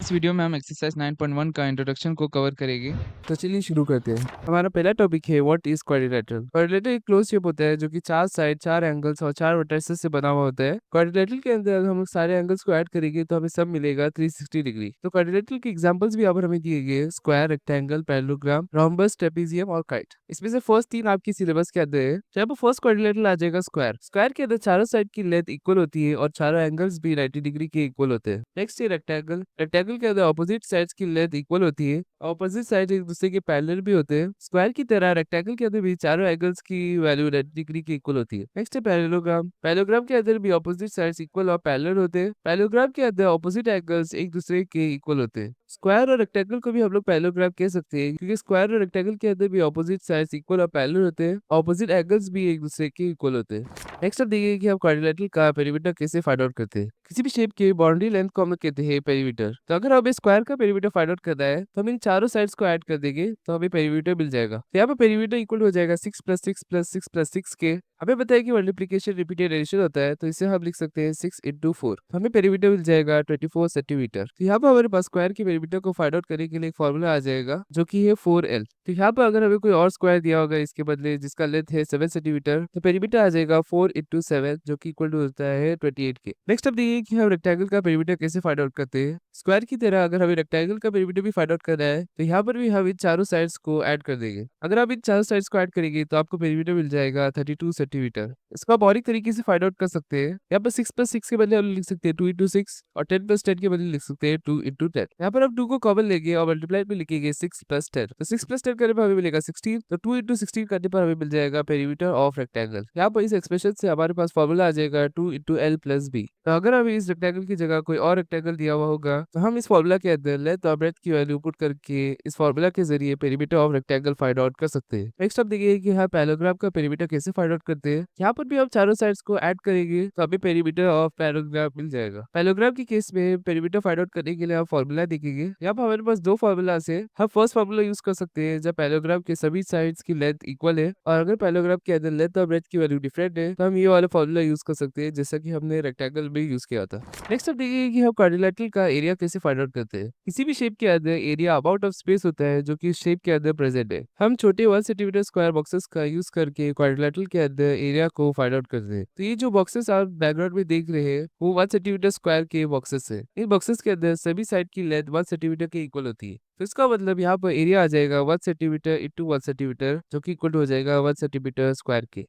इस वीडियो में हम एक्सरसाइज 9.1 का इंट्रोडक्शन को कवर करेंगे। तो चलिए शुरू करते हैं। हमारा पहला टॉपिक है व्हाट इज क्वाड्रिलेटरल। क्वाड्रिलेटरल एक क्लोज शेप होता है जो कि 4 साइड, 4 एंगल्स और 4 वर्टिसेस से बना हुआ होता है। क्वाड्रिलेटरल के अंदर हम सारे एंगल्स को ऐड करेंगे तो हमें सब मिलेगा 360 डिग्री। तो क्वाड्रिलेटरल के एग्जांपल्स भी यहाँ पर हमें दिए गए हैं, square, rectangle, parallelogram, rhombus, trapezium और काइट। इसमें से फर्स्ट 3 आपकी सिलेबस के अंदर है। जहाँ पर फर्स्ट क्वाड्रिलेटरल आ जाएगा स्क्वायर। स्क्वायर के अंदर चारों साइड की लेंथ इक्वल होती है और चारों एंगल्स भी 90 डिग्री के इक्वल होते हैं। नेक्स्ट है रेक्टेंगल। रेक्टेंगल के अंदर ऑपोजिट साइड्स की लेंथ इक्वल होती है, ऑपोजिट साइड एक दूसरे के पैरेलल भी होते हैं। स्क्वायर की तरह रेक्टेंगल के अंदर भी चारों एंगल्स की वैल्यू 90 डिग्री की इक्वल होती है। नेक्स्ट है पैरेललोग्राम। पैरेललोग्राम के अंदर भी ऑपोजिट साइड्स इक्वल और पैरेलल होते हैं। पैरेललोग्राम के अंदर ऑपोजिट एंगल्स एक दूसरे के इक्वल होते हैं। स्क्वायर और रेक्टेंगल को भी हम लोग पैरेललोग्राम कह सकते हैं क्योंकि स्क्वायर और रेक्टेंगल के अंदर भी ऑपोजिट साइड्स इक्वल और पैरेलल होते हैं, ऑपोजिट एंगल्स भी एक दूसरे के इक्वल होते हैं। नेक्स्ट अब देखिए कि हम क्वाड्रिलेटरल का पेरीमीटर कैसे फाइंड आउट करते हैं। किसी भी शेप के बाउंड्री लेंथ को हम लोग कहते हैं पेरीमीटर। तो अगर हमें स्क्वायर का पेरीमीटर फाइंड आउट करना है तो हम इन चारों साइड्स को ऐड कर देंगे तो हमें पेरीमीटर मिल जाएगा। तो यहाँ पे पेरीमीटर इक्वल हो जाएगा 6 + 6 + 6 + 6 के। हमें पता है कि मल्टीप्लिकेशन रिपीटेड एडिशन होता है तो इसे हम लिख सकते हैं 6 × 4। हमें पेरीमीटर मिल जाएगा 24 सेंटीमीटर। तो यहाँ पर हमारे पास स्क्वायर के पेरीमीटर को फाइंड आउट करने के लिए एक फॉर्मूला आ जाएगा जो कि है 4L। तो यहाँ पर अगर हमें कोई और स्क्वायर दिया होगा इसके बदले जिसका लेंथ है 7 सेंटीमीटर तो पेरीमीटर आ जाएगा 4 × 7 जो कि इक्वल टू होता है 28 के। नेक्स्ट अब देखिए कि हम रेक्टेंगल का पेरीमीटर कैसे फाइंड आउट करते हैं। स्क्वायर की तरह अगर हमें रेक्टेंगल का पेरीमीटर भी फाइंड आउट करना है तो यहाँ पर भी हम इन चारों साइड्स को ऐड कर देंगे। अगर आप इन चारों साइड्स को ऐड करेंगे तो आपको पेरीमीटर मिल जाएगा 32 सेंटीमीटर। इसको आप और एक तरीके से फाइंड आउट कर सकते हैं। यहाँ पर 6 + 6 के बदले हम लिख सकते हैं 2 × 6 और 10 + 10 के बदले लिख सकते हैं 2 × 10। यहाँ पर हम 2 को कॉमन लेंगे और मल्टीप्लाई में लिखेंगे 6 + 10। तो 6 + 10 करने पर हमें मिलेगा 16। तो 2 × 16 करने पर हमें मिल जाएगा पेरीमीटर ऑफ रेक्टेंगल। यहाँ पर इस एक्सप्रेशन से हमारे पास फॉर्मूला आ जाएगा 2 × L + B। तो अगर हमें इस रेक्टेंगल की जगह कोई और रेक्टेंगल दिया हुआ होगा तो हम इस फॉर्मूला के अंदर लेंथ और ब्रेड्थ की वैल्यू पुट करके इस फॉर्मूला के जरिए perimeter of rectangle find out कर सकते हैं। नेक्स्ट अब देखिए कि हम पैरेललोग्राम का पेरीमीटर कैसे फाइंड आउट करते हैं। यहाँ पर भी हम चारों साइड्स को ऐड करेंगे तो हमें पेरीमीटर ऑफ पैरेललोग्राम मिल जाएगा। पैरेललोग्राम की केस में पेरीमीटर फाइंड आउट करने के लिए हम फॉर्मूला देखेंगे। यहाँ पर हमारे पास 2 फॉर्मूलाज है। हम फर्स्ट फॉर्मूला यूज कर सकते हैं जब पैरेललोग्राम के सभी साइड्स की लेंथ इक्वल है और अगर पैरेललोग्राम के अंदर लेंथ और ब्रेड्थ की वैल्यू डिफरेंट है तो हम ये वाला फॉर्मूला यूज कर सकते हैं जैसा कि हमने रेक्टेंगल में यूज किया था। नेक्स्ट अब देखिए कि हम क्वाड्रिलेटरल का एरिया कैसे फाइंड आउट करते हैं। किसी भी शेप के अंदर एरिया अबाउट ऑफ स्पेस होता है जो कि शेप के अंदर प्रेजेंट है। हम छोटे 1 सेंटीमीटर स्क्वायर बॉक्सेस का यूज करके क्वाड्रिलेटरल के अंदर एरिया को फाइंड आउट करते हैं। तो ये जो बॉक्सेस आप बैकग्राउंड में देख रहे हैं वो 1 सेंटीमीटर स्क्वायर के बॉक्सेस है। इन बॉक्सेस के अंदर सभी साइड की लेंथ 1 सेंटीमीटर के इक्वल होती है। तो इसका मतलब यहाँ पर एरिया आ जाएगा 1 सेंटीमीटर × 1 सेंटीमीटर जो कि इक्वल हो जाएगा 1 सेंटीमीटर स्क्वायर के।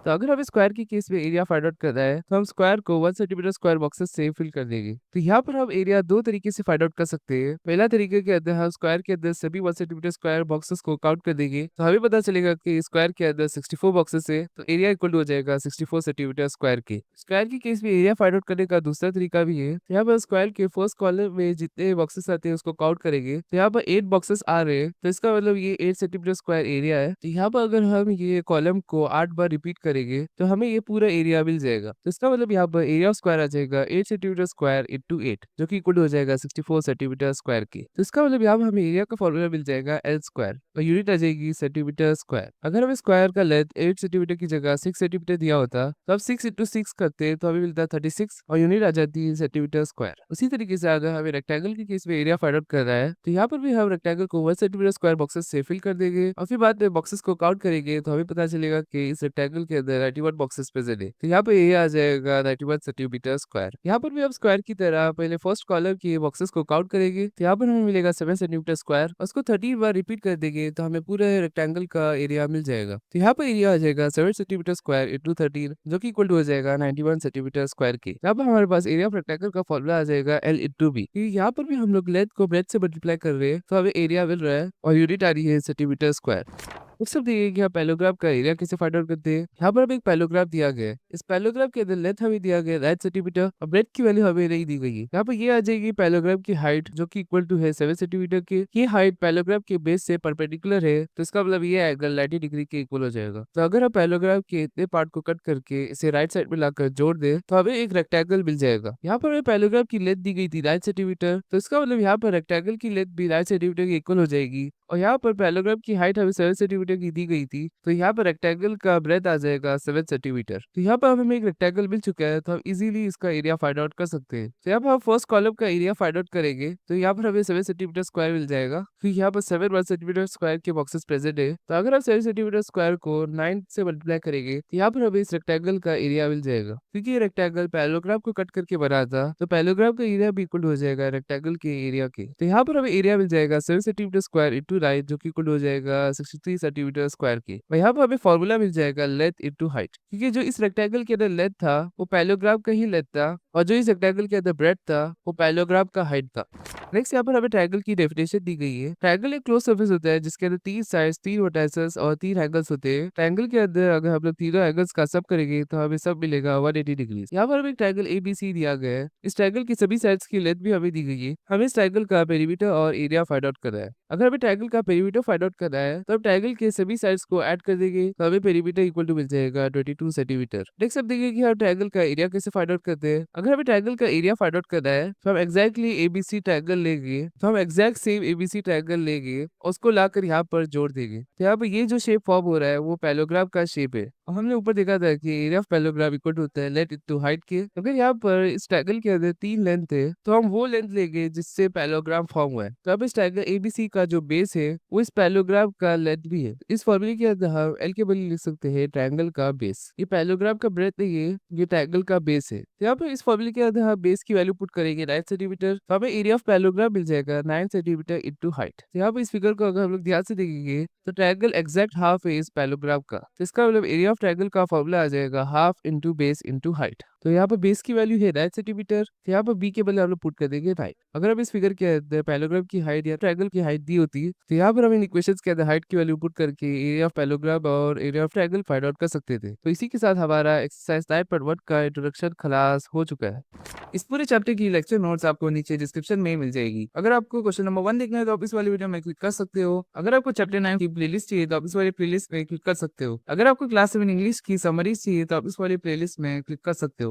तो अगर हमें स्क्वायर की केस में एरिया फाइंड आउट करना है तो हम स्क्वायर को 1 सेंटीमीटर स्क्वायर बॉक्सेस से फिल कर देंगे। तो यहाँ पर हम एरिया 2 तरीके से फाइंड आउट कर सकते हैं। पहला तरीके के अंदर हम स्क्वायर के अंदर सभी 1 सेंटीमीटर स्क्वायर बॉक्सेस को काउंट कर देंगे तो हमें पता चलेगा कि स्क्वायर के अंदर 64 बॉक्सेस है तो एरिया इक्वल हो जाएगा 64 सेंटीमीटर स्क्वायर के। स्क्वायर की केस में एरिया फाइंड आउट करने का दूसरा तरीका भी है। यहाँ पर स्क्वायर के फर्स्ट कॉलम में जितने बॉक्सेस आते हैं उसको काउंट करेंगे तो यहाँ पर 8 बॉक्सेस आ रहे हैं तो इसका मतलब ये 8 सेंटीमीटर स्क्वायर एरिया है। तो यहाँ पर अगर हम ये कॉलम को 8 बार रिपीट करेंगे तो हमें ये पूरा एरिया मिल जाएगा। तो इसका मतलब यहाँ पर एरिया ऑफ स्क्वायर आ जाएगा 8 सेंटीमीटर स्क्वायर × 8 जो कि इक्वल हो जाएगा 64 सेंटीमीटर स्क्वायर के। तो इसका मतलब यहाँ पर हमें एरिया का फॉर्मूला मिल जाएगा L स्क्वायर और यूनिट आ जाएगी सेंटीमीटर स्क्वायर। अगर हमें स्क्वायर का लेंथ 8 सेंटीमीटर की जगह 6 सेंटीमीटर दिया होता तो अब 6 × 6 करते तो हमें मिलता 36 और यूनिट आ जाती है सेंटीमीटर स्क्वायर। उसी तरीके से अगर हमें रेक्टेंगल की केस में एरिया फाइंड आउट करना है तो यहाँ पर भी हम रेक्टेंगल को 1 सेंटीमीटर स्क्वायर बॉक्सेस से फिल कर देंगे और फिर बाद में बॉक्सेस को काउंट करेंगे तो हमें पता चलेगा कि इस रेक्टेंगल के अंदर 91 बॉक्सेस प्रेजेंट है। तो यहाँ पे एरिया आ जाएगा 91 सेंटीमीटर स्क्वायर। यहाँ पर भी हम स्क्वायर की तरह पहले फर्स्ट कॉलम के बॉक्सेस को काउंट करेंगे तो यहाँ पर हमें मिलेगा 7 सेंटीमीटर स्क्वायर। उसको 13 बार रिपीट कर देंगे तो हमें पूरे रेक्टेंगल का एरिया मिल जाएगा। तो यहाँ पर एरिया आ जाएगा 7 सेंटीमीटर स्क्वायर × 13 जो कि इक्वल हो जाएगा 91 सेंटीमीटर स्क्वायर के। यहाँ पर हमारे पास एरिया ऑफ रेक्टेंगल का फॉर्मूला आ जाएगा L × B। यहाँ पर भी हम लोग लेंथ को ब्रेड्थ से मल्टीप्लाई कर रहे हैं तो हमें एरिया मिल रहा है और यूनिट आ रही है सेंटीमीटर स्क्वायर। नेक्स्ट अब देखिए कि पैरेललोग्राम का एरिया कैसे फाइंड आउट करते हैं। यहाँ पर हमें एक पैरेललोग्राम दिया गया है। इस पैरेललोग्राम के अंदर लेंथ हमें दिया गया है 9 सेंटीमीटर और ब्रेड्थ की वैल्यू हमें नहीं दी गई है। यहाँ पर ये आ जाएगी पैरेललोग्राम की हाइट जो कि इक्वल टू है 7 सेंटीमीटर की। ये हाइट पैरेललोग्राम के बेस से परपेंडिकुलर है तो इसका मतलब ये एंगल 90 डिग्री के इक्वल हो जाएगा। तो अगर हम पैरेललोग्राम के इतने पार्ट को कट करके इसे राइट साइड में लाकर जोड़ दे तो हमें एक रेक्टेंगल मिल जाएगा। यहाँ पर हमें पैरेललोग्राम की लेंथ दी गई थी 9 सेंटीमीटर तो इसका मतलब यहाँ पर रेक्टेंगल की लेंथ भी 9 सेंटीमीटर की इक्वल हो जाएगी और यहाँ पर पैराग्राफ की हाइट हमें 7 सेंटीमीटर की दी गई थी, तो यहाँ पर रेक्टेंगल का ब्रेथ आ जाएगा 7 सेंटीमीटर। तो यहाँ पर हमें एक रेक्टेंगल मिल चुका है, तो हम इजीली इसका एरिया फाइंड आउट कर सकते हैं। तो यहाँ पर हम फर्स्ट कॉलम का एरिया फाइंड आउट करेंगे, तो यहाँ पर हमें 7 सेंटीमीटर स्क्वायर मिल जाएगा। फिर यहाँ पर 7 1 सेंटीमीटर स्क्वायर के बॉक्सेस प्रेजेंट है, तो अगर हम 7 सेंटीमीटर स्क्वायर को 9 से मल्टीप्लाई करेंगे, तो यहाँ पर हमें इस रेक्टेंगल का एरिया मिल जाएगा। क्योंकि ये रेक्टेंगल पैराग्राफ को कट करके बना था, तो पैराग्राफ का एरिया भी इक्वल हो जाएगा रेक्टेंगल के एरिया के। तो यहाँ पर हमें एरिया मिल जाएगा 7 सेंटीमीटर स्क्वायर इंटू 9, जो कि इक्वल हो जाएगा 63 सेंटीमीटर स्क्वायर के। और यहाँ पर हमें फॉर्मूला मिल जाएगा लेंथ इंटू हाइट, क्योंकि जो इस रेक्टेंगल के अंदर लेंथ था वो पैराग्राफ का ही लेंथ था, और जो इस रेक्टेंगल के अंदर ब्रेथ था वो पैराग्राफ का हाइट था। नेक्स्ट यहाँ पर हमें ट्रायंगल की डेफिनेशन दी गई है। ट्रायंगल एक क्लोज सर्फेस होता है जिसके अंदर 3 साइड्स, 3 वर्टाइसेस और 3 एंगल्स होते हैं। ट्रायंगल के अंदर अगर हम लोग तीनों एंगल्स का सब करेंगे तो हमें सब मिलेगा 180 डिग्री। यहाँ पर हमें एक ट्रायंगल ABC दिया गया है। इस ट्रायंगल की सभी साइड्स की लेंथ भी हमें दी गई है। हमें इस ट्रायंगल का पेरीमीटर और एरिया फाइंड आउट करना है। अगर हमें ट्रायंगल का पेरीमीटर फाइंड आउट करना है तो हम ट्रायंगल के सभी साइड्स को ऐड कर देंगे, तो हमें पेरीमीटर इक्वल टू मिल जाएगा 22 सेंटीमीटर। नेक्स्ट अब देखिए कि हम ट्रायंगल का एरिया कैसे फाइंड आउट करते हैं। अगर हमें ट्रायंगल का एरिया फाइंड आउट करना है तो हम एग्जैक्टली ABC ट्रायंगल लेंगे, तो हम एग्जैक्ट सेम ABC ट्रायंगल लेंगे और उसको लाकर यहाँ पर जोड़ देंगे। तो यहाँ पर ये जो शेप फॉर्म हो रहा है वो पैराग्राफ का शेप है। और हमने ऊपर देखा था कि एरिया ऑफ पैराग्राफ इक्वल होता है लेंथ इनटू हाइट के। अगर यहाँ पर इस ट्रायंगल के अंदर 3 लेंथ है, तो हम वो लेंथ लेंगे जिससे पैराग्राफ फॉर्म हुआ है। तो अब इस ट्रायंगल ABC का जो बेस है वो इस पैराग्राफ का लेंथ भी है। इस फॉर्मूले के अंदर हम L के बदले लिख सकते हैं ट्रायंगल का बेस। ये पैराग्राफ का ब्रेथ नहीं है, ये ट्रायंगल का बेस है। तो यहाँ पर इस फॉर्मूले के अंदर हम बेस की वैल्यू पुट करेंगे 9 सेंटीमीटर, तो हमें एरिया ऑफ पैराग्राफ मिल जाएगा 9 सेंटीमीटर इंटू हाइट। तो यहाँ पर इस फिगर को अगर हम लोग ध्यान से देखेंगे तो ट्रायंगल एग्जैक्ट हाफ है इस पैराग्राफ का, तो इसका मतलब एरिया ऑफ ट्रायंगल का फॉर्मूला आ जाएगा half into base into height. तो यहाँ पर बेस की वैल्यू है 9 सेंटीमीटर, तो यहाँ पर बी के बदले हम लोग पुट कर देंगे 9। अगर हम इस फिगर के अंदर पैराग्राफ की हाइट या ट्रायंगल की हाइट दी होती है, तो यहाँ पर हम इन इक्वेशंस के अंदर हाइट की वैल्यू पुट करके एरिया ऑफ पैराग्राफ और area of triangle find out कर सकते थे। तो इसी के साथ हमारा एक्सरसाइज 9.1 का इंट्रोडक्शन खलास हो चुका है। इस पूरे चैप्टर की लेक्चर नोट्स आपको नीचे डिस्क्रिप्शन में मिल जाएगी। अगर आपको क्वेश्चन नंबर 1 देखना है तो आप इस वाली वीडियो में क्लिक कर सकते हो। अगर आपको चैप्टर 9 की प्लेलिस्ट चाहिए तो आप इस वाली प्लेलिस्ट में क्लिक कर सकते हो। अगर आपको क्लास 7 इंग्लिश की समरीज चाहिए तो आप इस वाली प्लेलिस्ट में क्लिक कर सकते हो।